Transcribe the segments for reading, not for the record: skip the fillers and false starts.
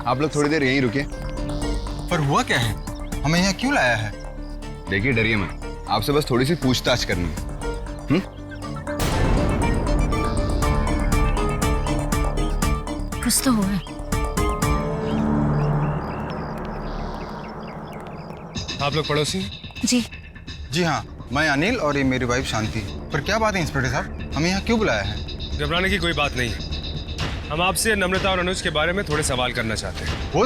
आप लोग थोड़ी देर यहीं रुकिए। पर हुआ क्या है, हमें यहाँ क्यों लाया है? देखिए डरिए मत, आपसे बस थोड़ी सी पूछताछ करनी है। कुछ तो हुआ है। आप लोग पड़ोसी? जी जी हाँ, मैं अनिल और ये मेरी वाइफ शांति। पर क्या बात है इंस्पेक्टर साहब, हमें यहाँ क्यों बुलाया है? घबराने की कोई बात नहीं है। हम आपसे नम्रता और अनुज के बारे में थोड़े सवाल करना चाहते हैं। वो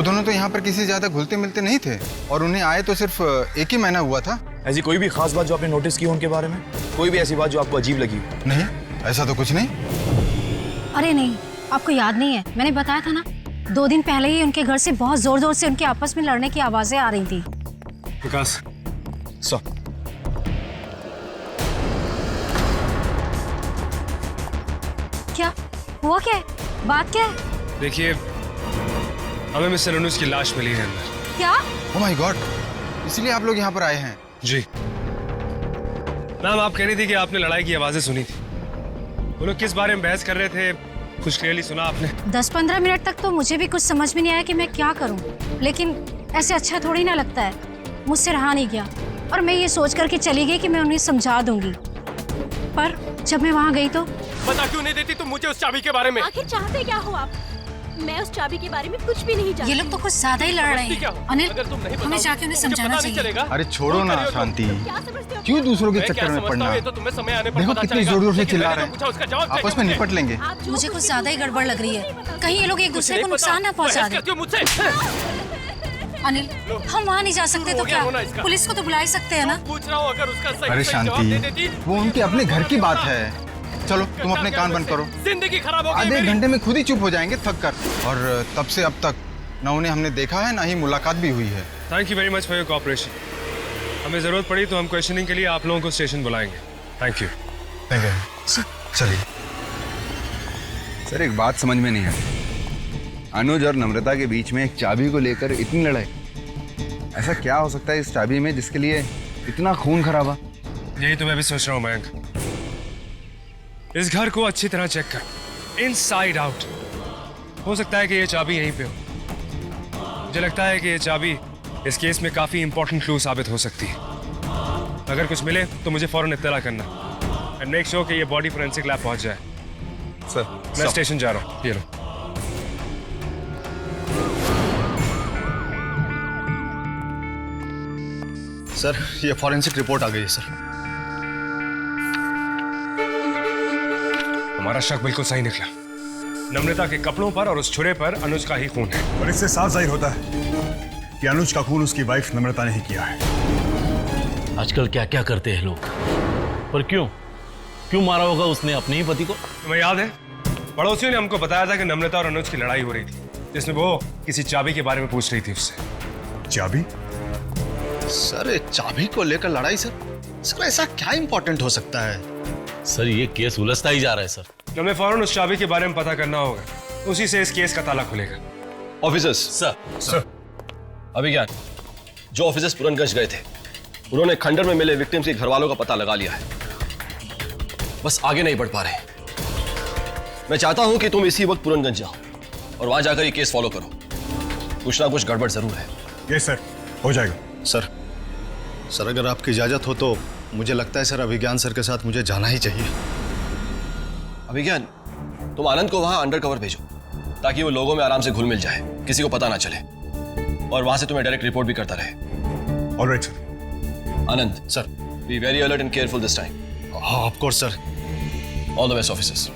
दोनों तो यहाँ पर किसी से ज्यादा घुलते मिलते नहीं थे और उन्हें आए तो सिर्फ 1 ही महीना हुआ था। ऐसी कोई भी खास बात जो आपने नोटिस की हो उनके बारे में? कोई भी ऐसी बात जो आपको अजीब लगी? नहीं, ऐसा तो कुछ नहीं। अरे नहीं, आपको याद नहीं है, मैंने बताया था ना, 2 दिन पहले ही उनके घर से बहुत जोर जोर से उनके आपस में लड़ने की आवाजें आ रही थी। विकास सर, क्या हुआ, क्या है, बात क्या है? देखिए, हमें मिस्टर अनुज की लाश मिली है अंदर। क्या? ओह माय गॉड, इसलिए आप लोग यहाँ पर आए हैं? जी मैम, आप कह रही थी कि आपने लड़ाई की आवाजें सुनी थी। वो लोग किस बारे में बहस कर रहे थे, कुछ क्लियरली सुना आपने? 10-15 मिनट तक तो मुझे भी कुछ समझ में नहीं आया कि मैं क्या करूं, लेकिन ऐसे अच्छा थोड़ी ना लगता है। मुझसे रहा नहीं गया और मैं ये सोच करके चली गई कि मैं उन्हें समझा दूंगी। पर जब मैं वहाँ गई तो बता क्यों नहीं देती तुम मुझे उस चाबी के बारे में? आखिर चाहते क्या हो आप? मैं उस चाबी के बारे में कुछ भी नहीं जानती। ये लोग तो कुछ ज्यादा ही लड़ रहे हैं। अनिल, हमें जाके उन्हें समझाना चाहिए। अरे छोड़ो ना शांति, क्या समझते हो? क्यों दूसरों के चक्कर में पड़ना? तो तुम्हें समय आने पर देखो पता कितनी चलेगा। जोर जोर से लेकिन चिल्ला मैंने रहे पूछा, उसका जवाब हैं, आपस में निपट लेंगे। आप जो मुझे कुछ कुछ ज्यादा ही गड़बड़ लग रही है, कहीं ये लोग एक दूसरे को नुकसान ना पहुंचा दें। मुझसे अनिल, हम वहाँ नहीं जा सकते तो क्या? पुलिस को तो बुला ही सकते हैं ना? पूछ रहा हूँ, अगर उसका सही अरे सही जवाब दे शांति, देती, वो उनके अपने घर की बात है। चलो तुम अपने कान बंद करो। जिंदगी खराब हो गई आधे मेरी। घंटे में खुद ही चुप हो जाएंगे थक कर। और तब से अब तक न उन्हें हमने देखा है, ना ही मुलाकात भी हुई है। Thank you very much for your cooperation. हमें जरूरत पड़ी तो हम क्वेश्चनिंग के लिए आप लोगों को स्टेशन बुलाएंगे। Thank you. चलिए। सर एक बात समझ में नहीं आई, अनुज और नम्रता के बीच में एक चाबी को लेकर इतनी लड़ाई। ऐसा क्या हो सकता है इस चाबी में जिसके लिए इतना खून खराबा? यही तो मैं भी सोच रहा हूँ मयंक। इस घर को अच्छी तरह चेक कर, इनसाइड आउट। हो सकता है कि ये चाबी यहीं पे हो। मुझे लगता है कि ये चाबी इस केस में काफी इंपॉर्टेंट क्लू साबित हो सकती है। अगर कुछ मिले तो मुझे फौरन इत्तला करना एंड मेक श्योर कि ये बॉडी फोरेंसिक लैब पहुंच जाए। सर मैं स्टेशन जा रहा हूँ, ये लो। सर ये फॉरेंसिक रिपोर्ट आ गई है सर। हमारा शक बिल्कुल सही निकला। नम्रता के कपड़ों पर और उस छुरे पर अनुज का ही खून है। और इससे साफ जाहिर होता है कि अनुज का खून उसकी वाइफ नम्रता ने ही किया है। आजकल क्या क्या करते हैं लोग, पर क्यों क्यों मारा होगा उसने अपने ही पति को? तुम्हें याद है, पड़ोसियों ने हमको बताया था कि नम्रता और अनुज की लड़ाई हो रही थी, जिसमें वो किसी चाबी के बारे में पूछ रही थी उससे। चाबी? सर ये चाबी को लेकर लड़ाई? सर ऐसा क्या इंपॉर्टेंट हो सकता है? सर ये केस उलझता ही जा रहा है सर। हमें फौरन उस चाबी के बारे में पता करना होगा, उसी से इस केस का ताला खुलेगा। ऑफिसर्स सर अभी क्या, जो ऑफिसर्स पूरनगंज गए थे उन्होंने खंडर में मिले विक्टिम्स के घर वालों का पता लगा लिया है, बस आगे नहीं बढ़ पा रहे। मैं चाहता हूं कि तुम इसी वक्त पूरनगंज जाओ और वहां जाकर ये केस फॉलो करो। कुछ ना कुछ गड़बड़ जरूर है। यस सर, हो जाएगा। सर अगर आपकी इजाजत हो तो मुझे लगता है सर अभिज्ञान सर के साथ मुझे जाना ही चाहिए। अभिज्ञान, तुम आनंद को वहां अंडर कवर भेजो ताकि वो लोगों में आराम से घुल मिल जाए, किसी को पता ना चले, और वहां से तुम्हें डायरेक्ट रिपोर्ट भी करता रहे। Alright sir. Anand sir, be very alert and careful this time. Of course sir. All the best officers.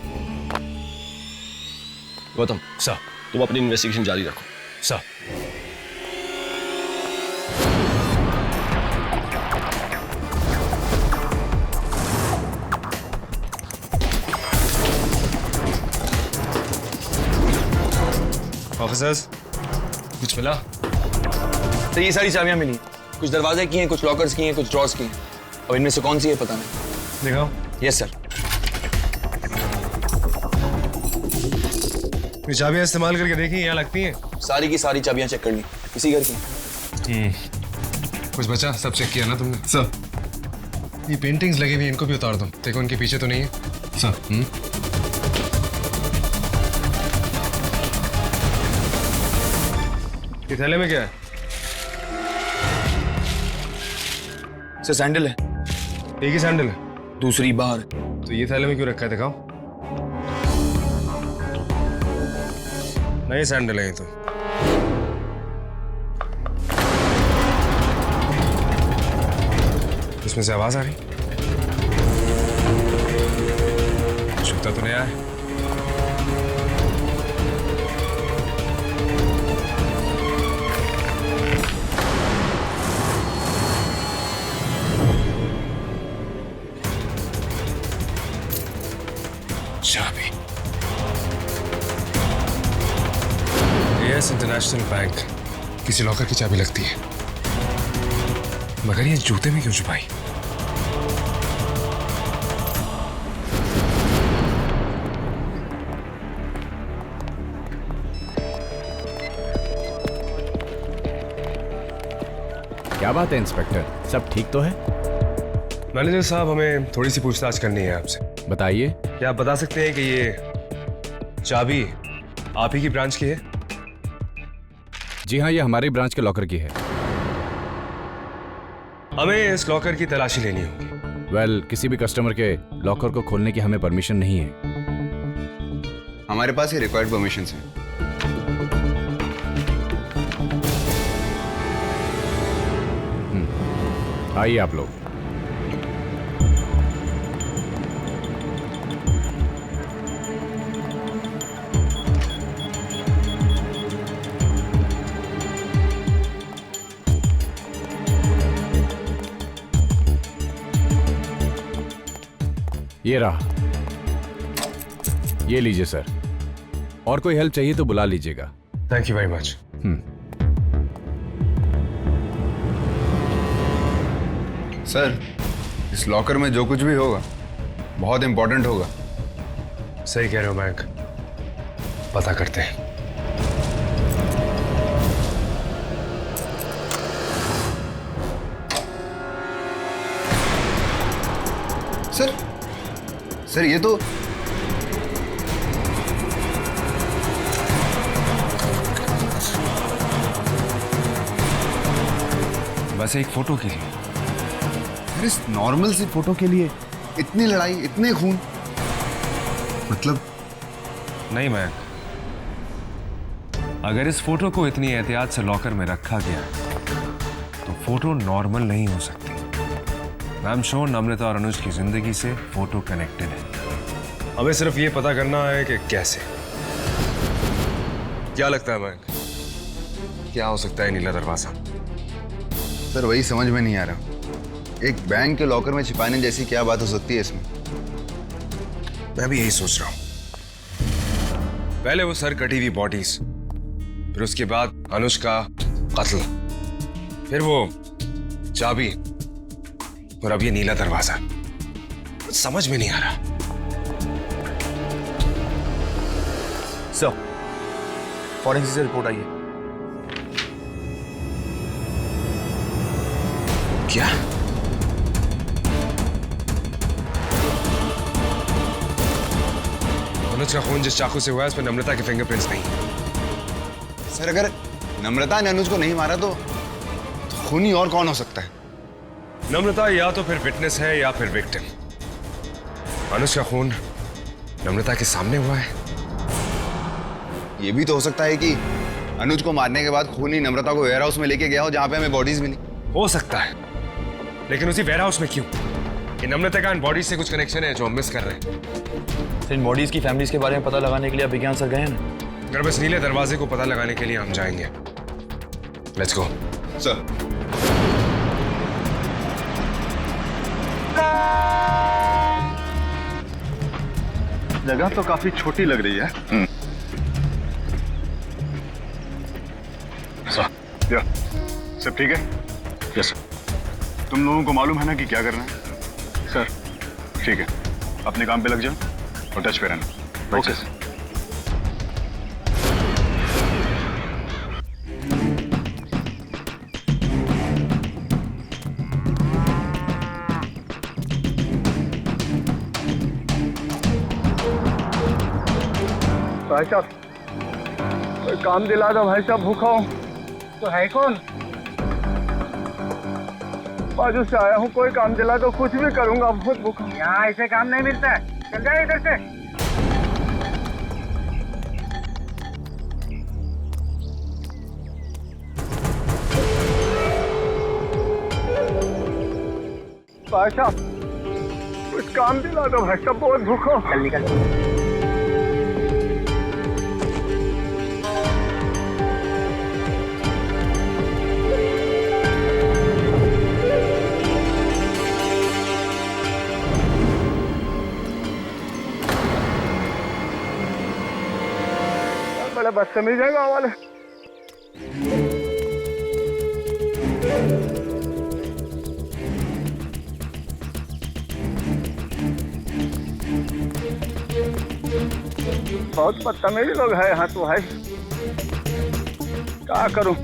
Gautam sir, तुम अपनी इन्वेस्टिगेशन जारी रखो। सर ऑफिसर्स, कुछ मिला? तो ये सारी चाबियां मिली, कुछ दरवाजे की हैं, कुछ लॉकर्स की हैं, कुछ ड्रॉर्स की हैं। अब इनमें से कौन सी है पता नहीं। दिखाओ। Yes sir. ये चाबियां इस्तेमाल करके देखी, यहाँ लगती हैं? सारी की सारी चाबियां चेक कर ली, इसी घर की। कुछ बचा? सब चेक किया ना तुमने? सर। ये पेंटिंग्स लगी हुई, इनको भी उतार दो, देखो उनके पीछे तो नहीं है। सर। ये थैले में क्या है? सर सैंडल है, एक ही सैंडल है? दूसरी बाहर। तो ये थैले में क्यों रखा है, दिखाओ। नए सैंडल है ये तो। इसमें से आवाज आ रही, जूता तो नया है। चाबी। एएस इंटरनेशनल बैंक, किसी लॉकर की चाबी लगती है, मगर ये जूते में क्यों छुपाई? क्या बात है इंस्पेक्टर, सब ठीक तो है? मैनेजर साहब, हमें थोड़ी सी पूछताछ करनी है आपसे। बताइए। क्या आप बता सकते हैं कि ये चाबी आप ही की ब्रांच की है? जी हाँ, ये हमारी ब्रांच के लॉकर की है। हमें इस लॉकर की तलाशी लेनी होगी। वेल, किसी भी कस्टमर के लॉकर को खोलने की हमें परमिशन नहीं है। हमारे पास ये रिक्वायर्ड परमिशन है। आइए आप लोग। ये रहा, ये लीजिए सर। और कोई हेल्प चाहिए तो बुला लीजिएगा। Thank you very much. Sir, इस लॉकर में जो कुछ भी होगा बहुत इंपॉर्टेंट होगा। सही कह रहे हो बैंक, पता करते हैं। सर ये तो बस एक फोटो के लिए। इस नॉर्मल सी फोटो के लिए इतनी लड़ाई, इतने खून? मतलब नहीं मैक, अगर इस फोटो को इतनी एहतियात से लॉकर में रखा गया तो फोटो नॉर्मल नहीं हो सकती। आई एम श्योर नम्रता और अनुज की जिंदगी से फोटो कनेक्टेड है। हमें सिर्फ ये पता करना है कि कैसे। क्या लगता है मैक, क्या हो सकता है नीला दरवाजा? सर वही समझ में नहीं आ रहा, एक बैंक के लॉकर में छिपाने जैसी क्या बात हो सकती है इसमें? मैं भी यही सोच रहा हूं। पहले वो सर कटी हुई बॉडीज, फिर उसके बाद अनुज का कत्ल, फिर वो चाबी, और अब ये नीला दरवाजा। कुछ समझ में नहीं आ रहा। सर, फॉरेंसिक से रिपोर्ट आई है। क्या? अनुज का खून जिस चाकू से हुआ है उस पर नम्रता के फिंगरप्रिंट्स नहीं। सर अगर नम्रता ने अनुज को नहीं मारा तो खूनी और कौन हो सकता है? नम्रता या तो फिर विटनेस है या फिर विक्टिम। अनुज का खून नम्रता के सामने हुआ है। ये भी तो हो सकता है कि अनुज को मारने के बाद खूनी नम्रता को वेयर हाउस में लेके गया हो जहां पे हमें बॉडीज मिली। हो सकता है, लेकिन उसी वेयर हाउस में क्यों? ये नम्रता का इन बॉडीज से कुछ कनेक्शन है जो हम मिस कर रहे हैं। इन बॉडीज की फैमिलीज के बारे में पता लगाने के लिए विज्ञान सर गए ना। अगर बस नीले दरवाजे को पता लगाने के लिए हम जाएंगे। Let's go. सर जगह तो काफी छोटी लग रही है। या, सब ठीक है? यस। तुम लोगों को मालूम है ना कि क्या करना है? सर ठीक है, अपने काम पे लग जाओ और टच पे रहना। Okay sir. भाई साहब काम दिला दो, भाई साहब भूखा हूँ। तो है कौन? बाजू से आया हूँ, कोई काम दिला तो कुछ भी करूंगा, बहुत भूख। यहाँ ऐसे काम नहीं मिलता है, चल जाए इधर से। भाई साहब कुछ काम दिला दो भाई साहब, बहुत भूख हो। चल निकल। बड़े बदतमीज है गाँव वाले। बहुत बदतमीज लोग हैं यहाँ तो भाई, क्या करूं।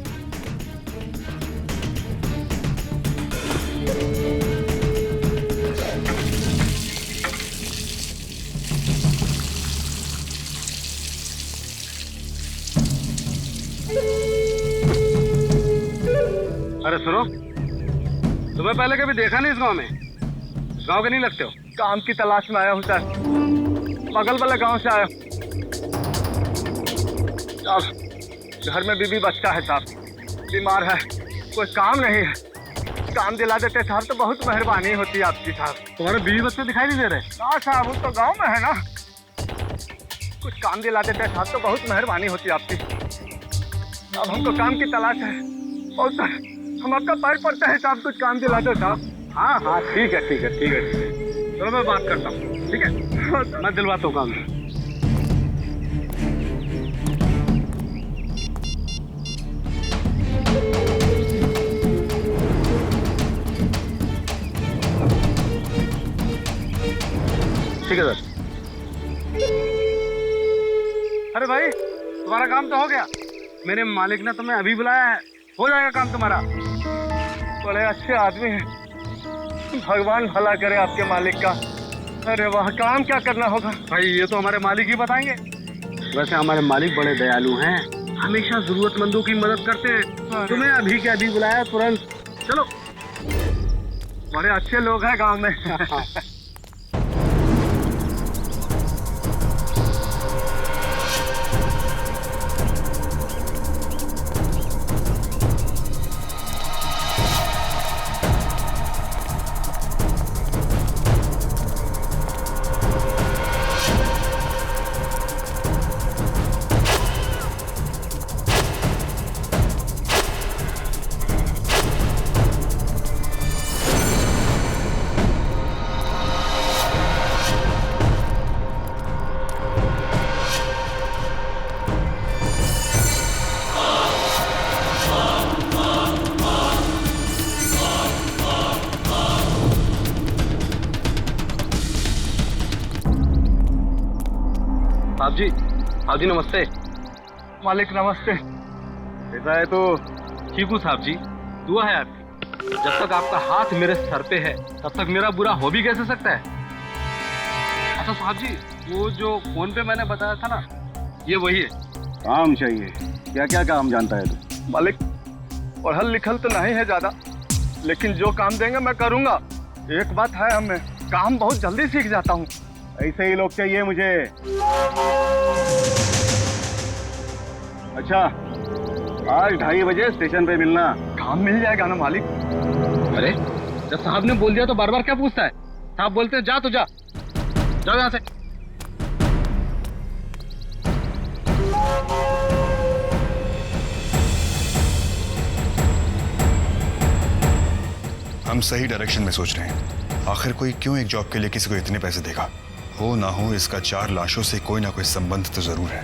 अरे सुनो, तुम्हें पहले कभी देखा नहीं इस गांव में? गांव के नहीं लगते हो? काम की तलाश में आया हूँ सर, बगल वाले गांव से आया। साहब घर में बीवी बच्चा है साहब, बीमार है, कोई काम नहीं है, काम दिला देते साहब तो बहुत मेहरबानी होती है आपकी साहब। तुम्हारे बीवी बच्चे दिखाई नहीं दे रहे? ना साहब, वो तो गांव में है ना, कुछ काम दिला देते साहब तो बहुत मेहरबानी होती है आपकी। अब हमको काम की तलाश है और सर हम आपका पैर पड़ता है साहब, कुछ काम दिला दो साहब। हाँ हाँ ठीक है ठीक है ठीक है ठीक है, चलो मैं बात करता हूँ, ठीक है? मैं दिलवाता हूँ काम। ठीक है सर। अरे भाई तुम्हारा काम तो हो गया, मेरे मालिक ने तुम्हें अभी बुलाया है, हो जाएगा काम तुम्हारा। बड़े अच्छे आदमी हैं, भगवान भला करे आपके मालिक का। अरे वाह, काम क्या करना होगा? भाई ये तो हमारे मालिक ही बताएंगे। वैसे हमारे मालिक बड़े दयालु हैं, हमेशा जरूरतमंदों की मदद करते हैं। तुम्हें अभी के अभी बुलाया तुरंत, चलो। बड़े अच्छे लोग हैं गांव में। साहब जी नमस्ते। मालिक नमस्ते। ऐसा है तो ठीक हूँ साहब जी, दुआ है आपकी। जब तक आपका हाथ मेरे सर पे है तब तक मेरा बुरा हो भी कैसे सकता है? अच्छा साहब जी, वो जो फोन पे मैंने बताया था ना, ये वही है। काम चाहिए? क्या क्या काम जानता है तू? मालिक पढ़ल लिखल तो नहीं है ज्यादा, लेकिन जो काम देंगे मैं करूँगा। एक बात है, हमें काम बहुत जल्दी सीख जाता हूँ। ऐसे ही लोग चाहिए मुझे। अच्छा, आज 2:30 बजे स्टेशन पे मिलना। काम मिल जाएगा ना मालिक? अरे जब साहब ने बोल दिया तो बार बार क्या पूछता है? साहब बोलते हैं जा तो जा, जाओ यहाँ से। हम सही डायरेक्शन में सोच रहे हैं। आखिर कोई क्यों एक जॉब के लिए किसी को इतने पैसे देगा? हो ना हो इसका 4 लाशों से कोई ना कोई संबंध तो जरूर है।